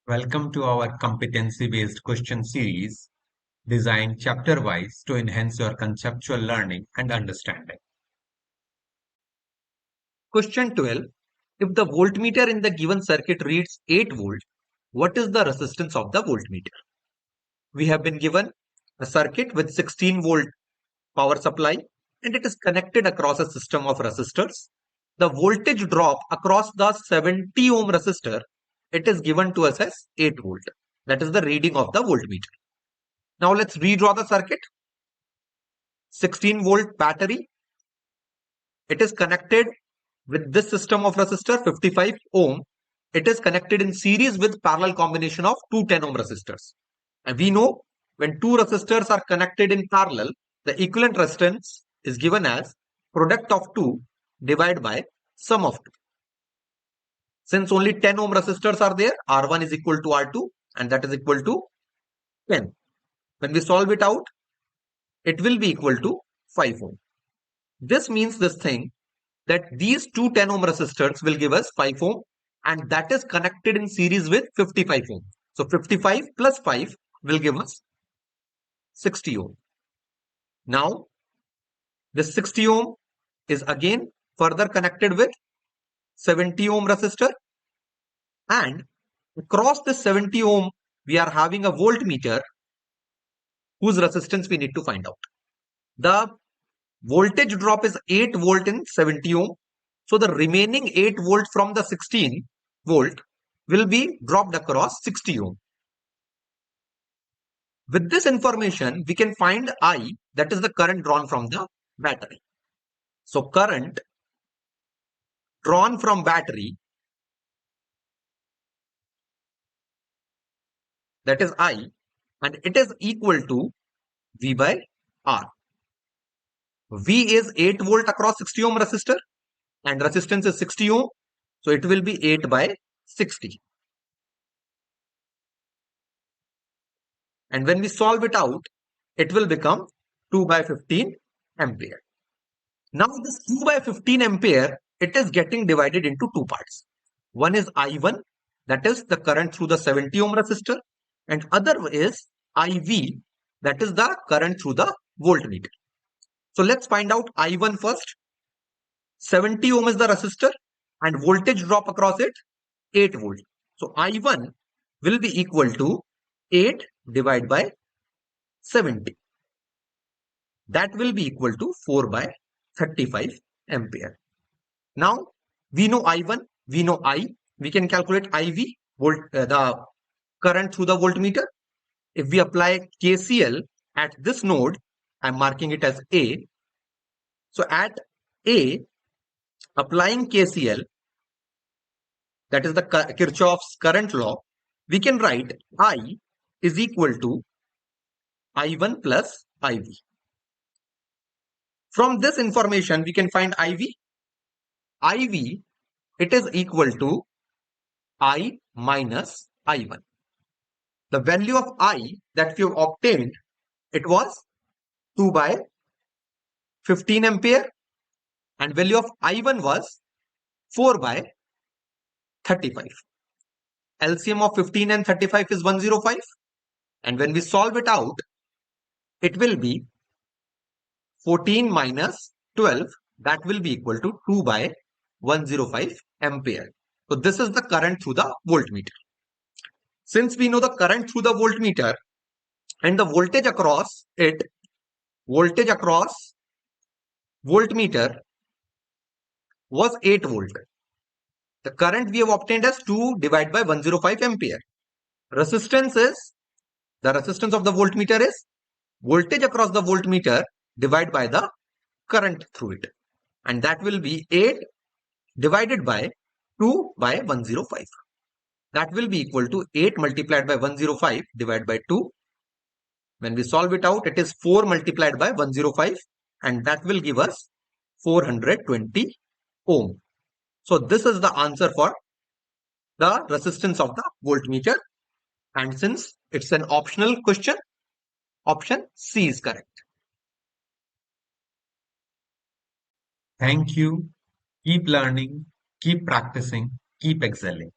Welcome to our competency-based question series designed chapter-wise to enhance your conceptual learning and understanding. Question 12. If the voltmeter in the given circuit reads 8 volt, what is the resistance of the voltmeter? We have been given a circuit with 16 volt power supply and it is connected across a system of resistors. The voltage drop across the 70 ohm resistor, it is given to us as 8 volt. That is the reading of the voltmeter. Now let's redraw the circuit. 16 volt battery. It is connected with this system of resistor 55 ohm. It is connected in series with parallel combination of two 10 ohm resistors. And we know when two resistors are connected in parallel, the equivalent resistance is given as product of 2 divided by sum of 2. Since only 10 ohm resistors are there, R1 is equal to R2 and that is equal to 10. When we solve it out, it will be equal to 5 ohm. This means this thing that these two 10 ohm resistors will give us 5 ohm and that is connected in series with 55 ohm. So 55 plus 5 will give us 60 ohm. Now this 60 ohm is again further connected with 70 ohm resistor and across this 70 ohm we are having a voltmeter whose resistance we need to find out. The voltage drop is 8 volt in 70 ohm. So the remaining 8 volt from the 16 volt will be dropped across 60 ohm. With this information, we can find I, that is the current drawn from the battery. So current drawn from battery, that is I, and it is equal to V by R. V is 8 volt across 60 ohm resistor and resistance is 60 ohm. So it will be 8 by 60. And when we solve it out, it will become 2 by 15 ampere. Now this 2 by 15 ampere, it is getting divided into two parts. One is I1, that is the current through the 70 ohm resistor, and other is IV, that is the current through the voltmeter. So let's find out I1 first. 70 ohm is the resistor and voltage drop across it 8 volt. So I1 will be equal to 8 divided by 70. That will be equal to 4 by 35 ampere. Now we know I1, we know I. We can calculate IV, the current through the voltmeter. If we apply KCL at this node, I'm marking it as A. So at A, applying KCL, that is the Kirchhoff's current law, we can write I is equal to I1 plus IV. From this information, we can find IV. IV, it is equal to I minus I1. The value of I that we have obtained, it was 2 by 15 ampere and value of I1 was 4 by 35. LCM of 15 and 35 is 105 and when we solve it out, it will be 14 minus 12, that will be equal to 2 by 105 ampere. So this is the current through the voltmeter. Since we know the current through the voltmeter and the voltage across it, voltage across voltmeter was 8 volt. The current we have obtained as 2 divided by 105 ampere. Resistance is, the resistance of the voltmeter is voltage across the voltmeter divided by the current through it. And that will be 8 divided by 2 by 105. That will be equal to 8 multiplied by 105 divided by 2. When we solve it out, it is 4 multiplied by 105 and that will give us 420 ohm. So this is the answer for the resistance of the voltmeter. And since it's an optional question, option C is correct. Thank you. Keep learning, keep practicing, keep excelling.